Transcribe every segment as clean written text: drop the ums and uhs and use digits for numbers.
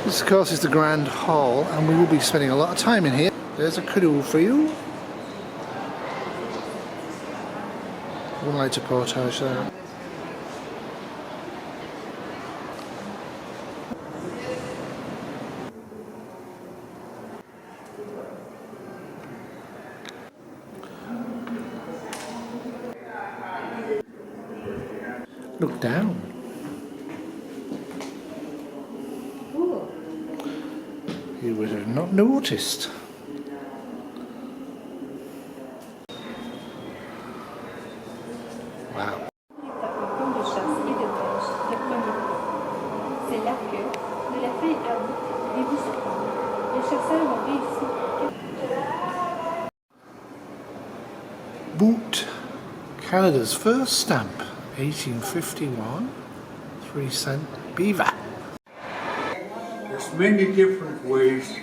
This of course is the Grand Hall, and we will be spending a lot of time in here. There's a cuddle for you. One light to portage there. Look down. You would have not noticed. Wow. Boot, Canada's first stamp, 1851, 3-cent beaver. There's many different ways.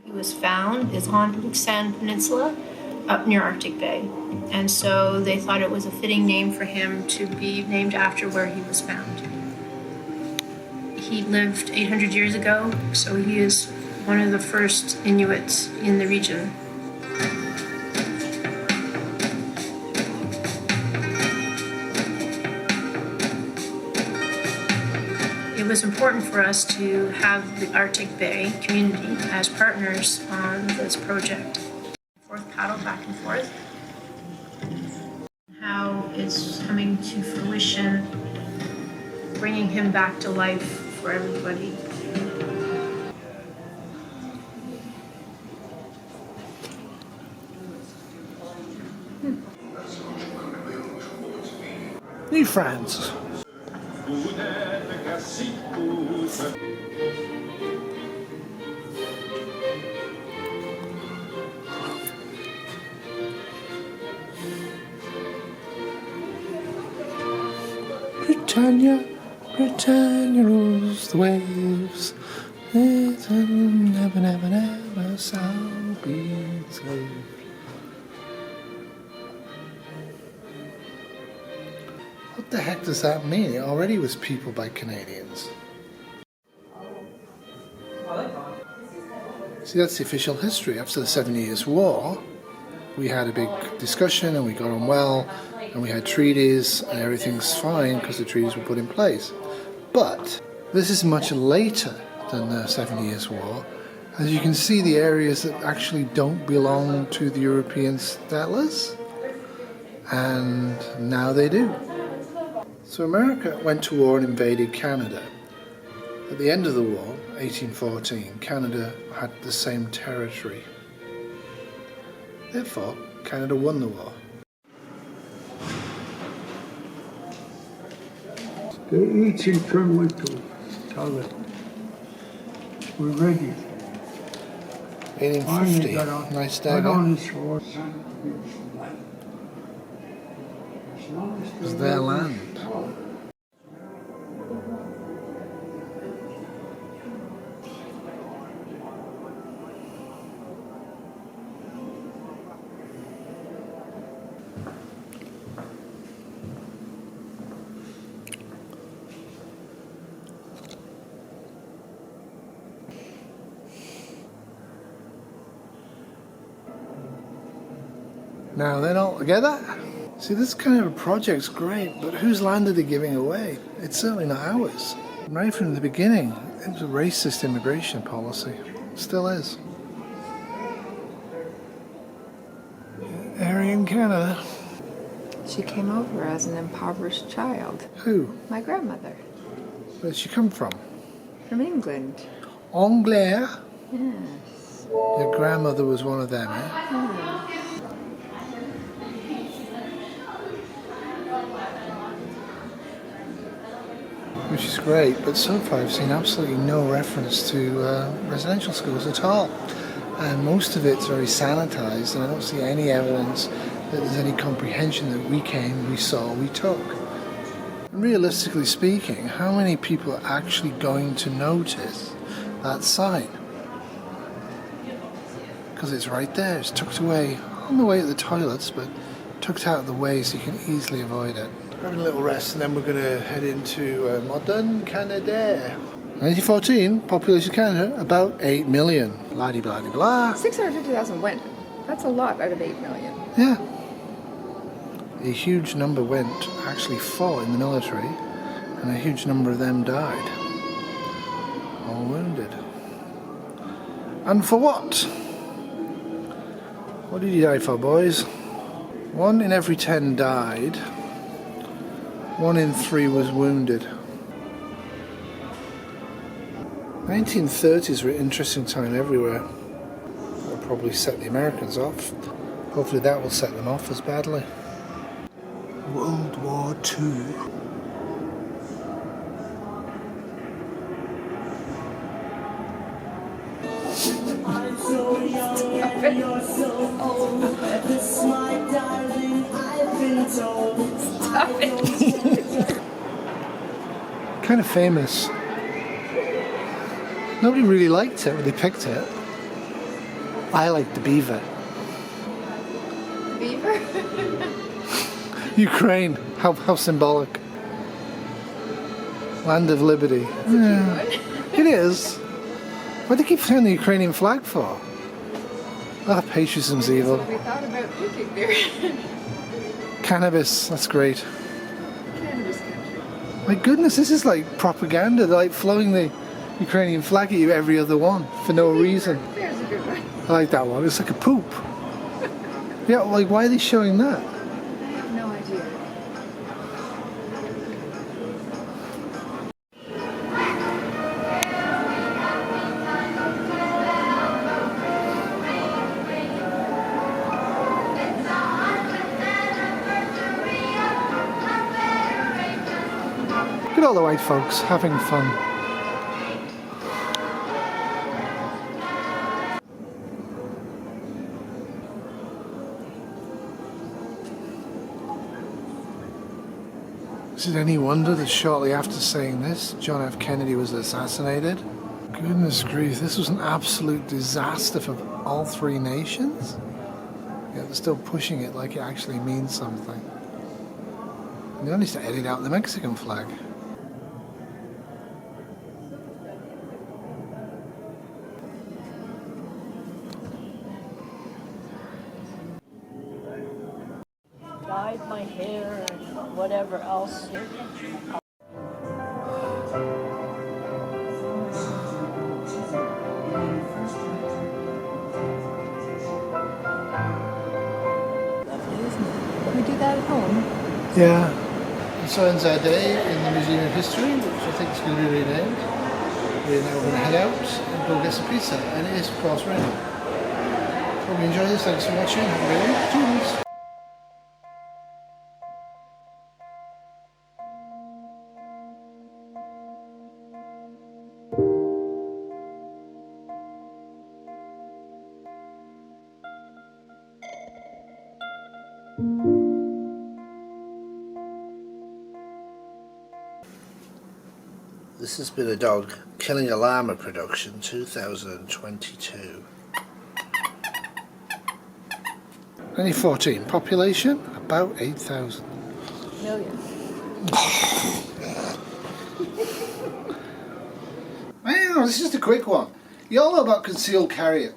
He was found is on Huples Peninsula up near Arctic Bay, and so they thought it was a fitting name for him to be named after where he was found. He lived 800 years ago, so he is one of the first Inuits in the region. It was important for us to have the Arctic Bay community as partners on this project. Fourth paddle back and forth. How it's coming to fruition, bringing him back to life for everybody. New France. Britannia, Britannia rules the waves. Never, never, never shall be saved. What the heck does that mean? It already was peopled by Canadians. See, that's the official history. After the 7 Years' War, we had a big discussion and we got on well, and we had treaties and everything's fine because the treaties were put in place. But this is much later than the 7 Years' War. As you can see, the areas that actually don't belong to the European settlers, and now they do. So America went to war and invaded Canada. At the end of the war, 1814, Canada had the same territory. Therefore, Canada won the war. The 18th turn went to tell it. We're ready. 1850, nice dagger. It was their land. Now they're all together. See, this kind of a project's great, but whose land are they giving away? It's certainly not ours. Right from the beginning, it was a racist immigration policy. It still is. Aryan Canada. She came over as an impoverished child. Who? My grandmother. Where'd she come from? From England. Anglais? Yes. Your grandmother was one of them, eh? Yeah. Which is great, but so far I've seen absolutely no reference to residential schools at all. And most of it's very sanitized, and I don't see any evidence that there's any comprehension that we came, we saw, we took. And realistically speaking, how many people are actually going to notice that sign? Because it's right there, it's tucked away on the way to the toilets, but tucked out of the way so you can easily avoid it. Having a little rest and then we're going to head into modern Canada. 1914, population of Canada, about 8 million. Blah-de-blah-de-blah. 650,000 went. That's a lot out of 8 million. Yeah. A huge number went, actually fought in the military, and a huge number of them died. All wounded. And for what? What did you die for, boys? 1 in every 10 died. 1 in 3 was wounded. 1930s were an interesting time everywhere. That'll probably set the Americans off. Hopefully that will set them off as badly. World War II. I'm so young and you're so old. This, my darling, I've been told. Stop it. Kind of famous. Nobody really liked it when they picked it. I liked the beaver. Beaver? Ukraine. How symbolic. Land of liberty. Yeah, it is. What do they keep throwing the Ukrainian flag for? Ah, patriotism's evil. That's what we thought about picking there. Cannabis, that's great. Cannabis country. My goodness, this is like propaganda. They're like flowing the Ukrainian flag at you every other one for no reason. There's a good one. I like that one. It's like a poop. Yeah, like why are they showing that? I have no idea. Look at all the white folks having fun. Is it any wonder that shortly after saying this, John F. Kennedy was assassinated? Goodness grief, this was an absolute disaster for all 3 nations? Yet they're still pushing it like it actually means something. And they only need to edit out the Mexican flag. Dyed my hair and whatever else. Can we do that at home? Yeah. And so ends our day in the Museum of History, which I think is going to be renamed. We're now going to head out and go get some pizza, and it is of course raining. Hope you enjoyed this. Thanks for watching. Have a great day. Cheers. This has been a Dog Killing a Llama production, 2022. 2014, population about 8,000. Million. Well, this is just a quick one. You all know about concealed carry.